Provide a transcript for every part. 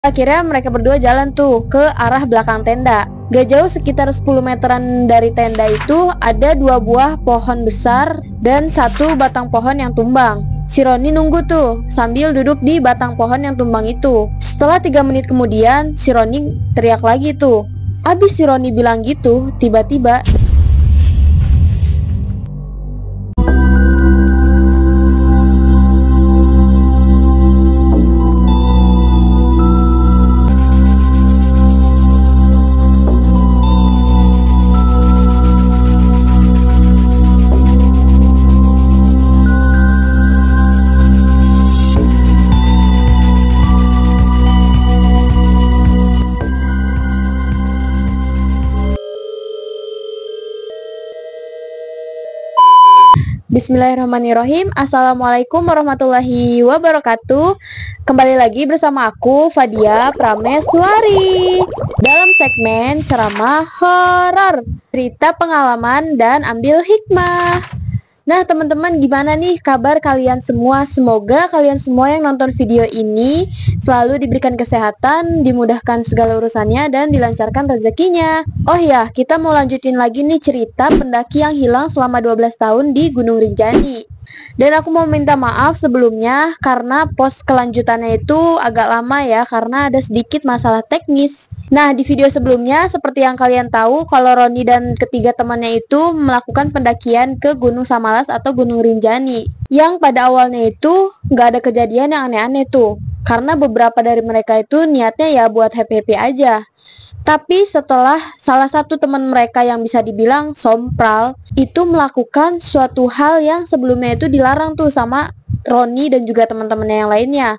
Akhirnya mereka berdua jalan tuh ke arah belakang tenda. Gak jauh sekitar 10 meteran dari tenda itu ada 2 buah pohon besar dan 1 batang pohon yang tumbang. Si Roni nunggu tuh sambil duduk di batang pohon yang tumbang itu. Setelah 3 menit kemudian si Roni teriak lagi tuh. Abis si Roni bilang gitu, tiba-tiba Bismillahirrahmanirrahim. Assalamualaikum warahmatullahi wabarakatuh. Kembali lagi bersama aku Fadia Prameswari dalam segmen ceramah horor, cerita pengalaman dan ambil hikmah. Nah teman-teman, gimana nih kabar kalian semua? Semoga kalian semua yang nonton video ini selalu diberikan kesehatan, dimudahkan segala urusannya, dan dilancarkan rezekinya. Oh ya, kita mau lanjutin lagi nih cerita pendaki yang hilang selama 12 tahun di Gunung Rinjani. Dan aku mau minta maaf sebelumnya karena post kelanjutannya itu agak lama ya, karena ada sedikit masalah teknis. Nah, di video sebelumnya seperti yang kalian tahu kalau Roni dan ketiga temannya itu melakukan pendakian ke Gunung Samalas atau Gunung Rinjani, yang pada awalnya itu nggak ada kejadian yang aneh-aneh tuh, karena beberapa dari mereka itu niatnya ya buat happy-happy aja. Tapi setelah salah satu teman mereka yang bisa dibilang sompral itu melakukan suatu hal yang sebelumnya itu dilarang tuh sama Roni dan juga teman-temannya yang lainnya,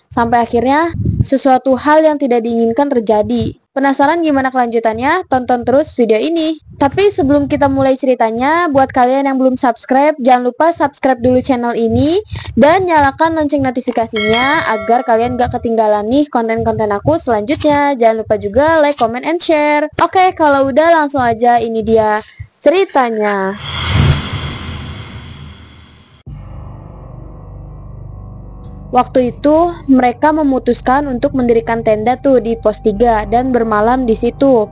sampai akhirnya sesuatu hal yang tidak diinginkan terjadi. Penasaran gimana kelanjutannya? Tonton terus video ini. Tapi sebelum kita mulai ceritanya, buat kalian yang belum subscribe, jangan lupa subscribe dulu channel ini dan nyalakan lonceng notifikasinya agar kalian gak ketinggalan nih konten-konten aku selanjutnya. Jangan lupa juga like, comment, and share. Oke, kalau udah langsung aja, ini dia ceritanya. Waktu itu mereka memutuskan untuk mendirikan tenda tuh di pos 3 dan bermalam di situ.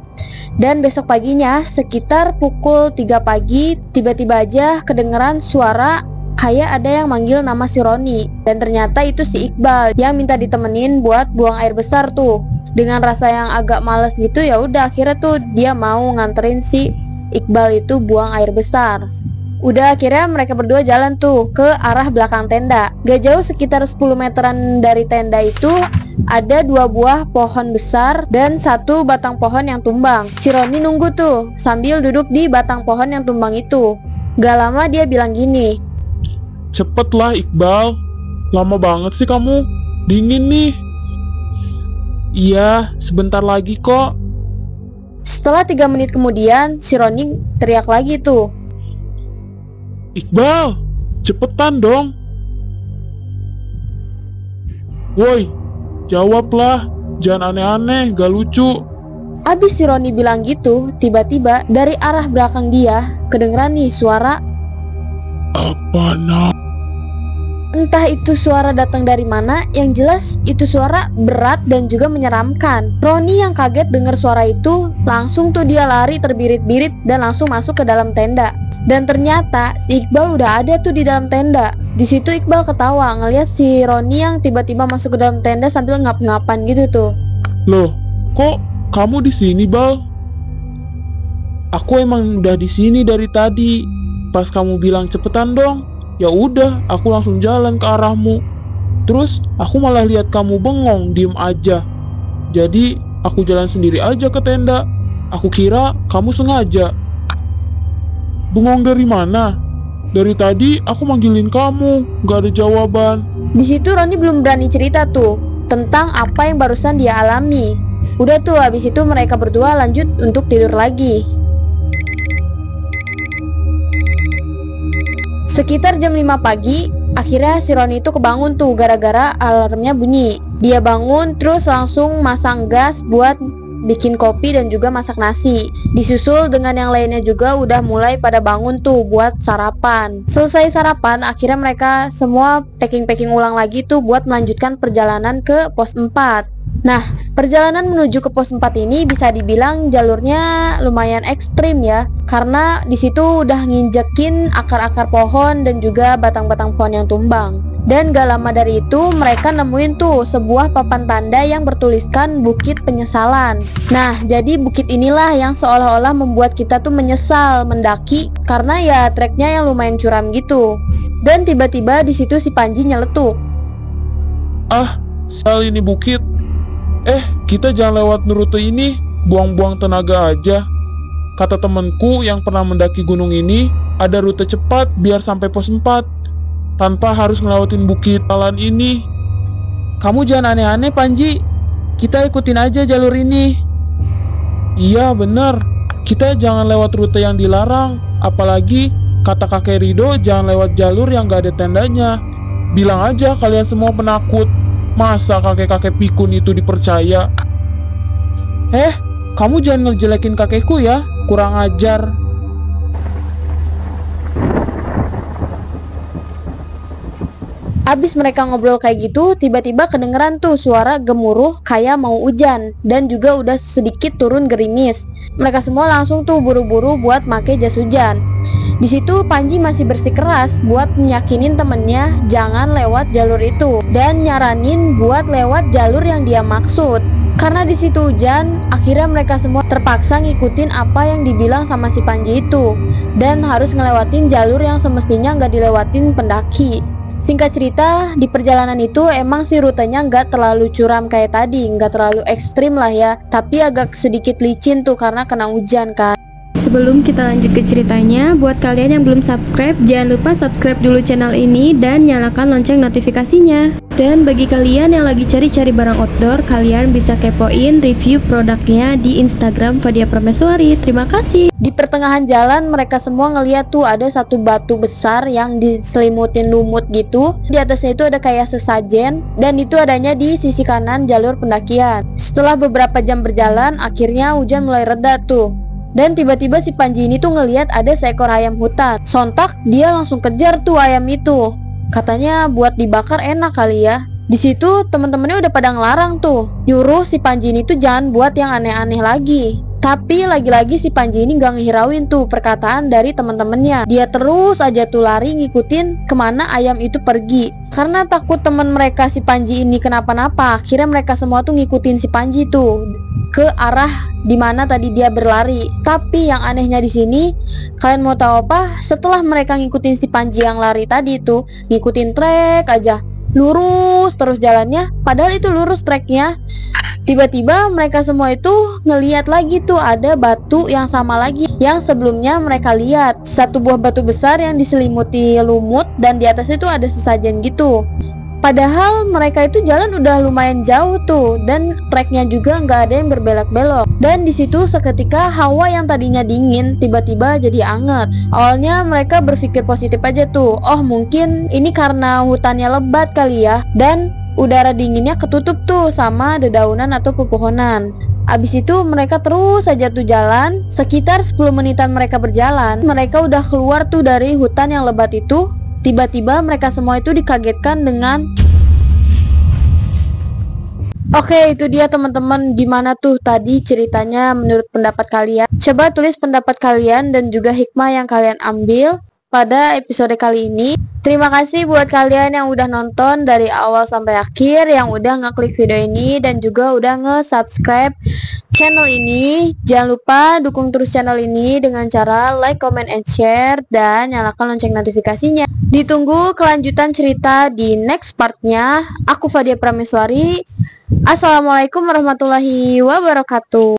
Dan besok paginya sekitar pukul 3 pagi tiba-tiba aja kedengeran suara kayak ada yang manggil nama si Roni. Dan ternyata itu si Iqbal yang minta ditemenin buat buang air besar tuh. Dengan rasa yang agak males gitu, ya udah akhirnya tuh dia mau nganterin si Iqbal itu buang air besar. Udah akhirnya mereka berdua jalan tuh ke arah belakang tenda. Gak jauh sekitar 10 meteran dari tenda itu ada 2 buah pohon besar dan 1 batang pohon yang tumbang. Si Roni nunggu tuh sambil duduk di batang pohon yang tumbang itu. Gak lama dia bilang gini, "Cepetlah Iqbal, lama banget sih kamu, dingin nih." "Iya, sebentar lagi kok." Setelah 3 menit kemudian si Roni teriak lagi tuh, "Iqbal, cepetan dong. Woi, jawablah, jangan aneh-aneh, gak lucu." Abis si Roni bilang gitu, tiba-tiba dari arah belakang dia kedengeran nih suara. "Apa nak?" Entah itu suara datang dari mana, yang jelas itu suara berat dan juga menyeramkan. Roni yang kaget dengar suara itu, langsung tuh dia lari terbirit-birit dan langsung masuk ke dalam tenda. Dan ternyata si Iqbal udah ada tuh di dalam tenda. Di situ Iqbal ketawa ngeliat si Roni yang tiba-tiba masuk ke dalam tenda sambil ngap-ngapan gitu tuh. "Loh, kok kamu di sini, Bal? Aku emang udah di sini dari tadi. Pas kamu bilang cepetan dong, ya udah, aku langsung jalan ke arahmu. Terus aku malah lihat kamu bengong, diem aja. Jadi aku jalan sendiri aja ke tenda. Aku kira kamu sengaja." "Bengong dari mana? Dari tadi aku manggilin kamu, gak ada jawaban." Di situ Roni belum berani cerita tuh tentang apa yang barusan dia alami. Udah tuh, habis itu mereka berdua lanjut untuk tidur lagi. Sekitar jam 5 pagi, akhirnya si Roni itu kebangun tuh gara-gara alarmnya bunyi. Dia bangun terus langsung masang gas buat bikin kopi dan juga masak nasi. Disusul dengan yang lainnya juga udah mulai pada bangun tuh buat sarapan. Selesai sarapan, akhirnya mereka semua packing-packing ulang lagi tuh buat melanjutkan perjalanan ke pos 4. Nah, perjalanan menuju ke pos 4 ini bisa dibilang jalurnya lumayan ekstrim ya, karena di situ udah nginjekin akar-akar pohon dan juga batang-batang pohon yang tumbang. Dan gak lama dari itu mereka nemuin tuh sebuah papan tanda yang bertuliskan Bukit Penyesalan. Nah, jadi bukit inilah yang seolah-olah membuat kita tuh menyesal mendaki karena ya treknya yang lumayan curam gitu. Dan tiba-tiba di situ si Panji nyeletuk. Ah, sal ini bukit. Kita jangan lewat rute ini, buang-buang tenaga aja. Kata temanku yang pernah mendaki gunung ini, ada rute cepat biar sampai pos 4, tanpa harus ngelewatin bukit jalan ini. Kamu jangan aneh-aneh, Panji. Kita ikutin aja jalur ini. Iya, bener. Kita jangan lewat rute yang dilarang. Apalagi, kata kakek Rido, jangan lewat jalur yang gak ada tendanya. Bilang aja kalian semua penakut. Masa kakek-kakek pikun itu dipercaya? Kamu jangan ngejelekin kakekku ya, kurang ajar. Abis mereka ngobrol kayak gitu, tiba-tiba kedengeran tuh suara gemuruh kayak mau hujan, dan juga udah sedikit turun gerimis. Mereka semua langsung tuh buru-buru buat make jas hujan. Di situ Panji masih bersikeras buat meyakinin temennya jangan lewat jalur itu dan nyaranin buat lewat jalur yang dia maksud. Karena di situ hujan, akhirnya mereka semua terpaksa ngikutin apa yang dibilang sama si Panji itu dan harus ngelewatin jalur yang semestinya nggak dilewatin pendaki. Singkat cerita, di perjalanan itu emang sih rutenya nggak terlalu curam kayak tadi, nggak terlalu ekstrim lah ya, tapi agak sedikit licin tuh karena kena hujan kan. Sebelum kita lanjut ke ceritanya, buat kalian yang belum subscribe, jangan lupa subscribe dulu channel ini dan nyalakan lonceng notifikasinya. Dan bagi kalian yang lagi cari-cari barang outdoor, kalian bisa kepoin review produknya di Instagram Fadia Prameswari. Terima kasih. Di pertengahan jalan mereka semua ngeliat tuh ada satu batu besar yang diselimutin lumut gitu. Di atasnya itu ada kayak sesajen dan itu adanya di sisi kanan jalur pendakian. Setelah beberapa jam berjalan, akhirnya hujan mulai reda tuh. Dan tiba-tiba si Panji ini tuh ngeliat ada seekor ayam hutan. Sontak dia langsung kejar tuh ayam itu. Katanya buat dibakar enak kali ya. Di situ temen-temennya udah pada ngelarang tuh, nyuruh si Panji ini tuh jangan buat yang aneh-aneh lagi. Tapi lagi-lagi si Panji ini gak ngehirauin tuh perkataan dari temen-temennya. Dia terus aja tuh lari ngikutin kemana ayam itu pergi. Karena takut temen mereka si Panji ini kenapa-napa, akhirnya mereka semua tuh ngikutin si Panji tuh ke arah dimana tadi dia berlari. Tapi yang anehnya di sini, kalian mau tahu apa? Setelah mereka ngikutin si Panji yang lari tadi tuh, ngikutin trek aja, lurus terus jalannya, padahal itu lurus treknya. Tiba-tiba mereka semua itu ngeliat lagi tuh ada batu yang sama lagi yang sebelumnya mereka lihat. Satu buah batu besar yang diselimuti lumut dan di atas itu ada sesajen gitu. Padahal mereka itu jalan udah lumayan jauh tuh dan treknya juga nggak ada yang berbelok-belok. Dan di situ seketika hawa yang tadinya dingin tiba-tiba jadi anget. Awalnya mereka berpikir positif aja tuh, oh mungkin ini karena hutannya lebat kali ya, dan udara dinginnya ketutup tuh sama dedaunan atau pepohonan. Abis itu mereka terus aja tuh jalan. Sekitar 10 menitan mereka berjalan, mereka udah keluar tuh dari hutan yang lebat itu. Tiba-tiba mereka semua itu dikagetkan dengan Oke, itu dia teman-teman, gimana tuh tadi ceritanya menurut pendapat kalian? Coba tulis pendapat kalian dan juga hikmah yang kalian ambil pada episode kali ini. Terima kasih buat kalian yang udah nonton dari awal sampai akhir, yang udah ngeklik video ini dan juga udah nge-subscribe channel ini. Jangan lupa dukung terus channel ini dengan cara like, comment, and share dan nyalakan lonceng notifikasinya. Ditunggu kelanjutan cerita di next partnya. Aku Fadia Prameswari. Assalamualaikum warahmatullahi wabarakatuh.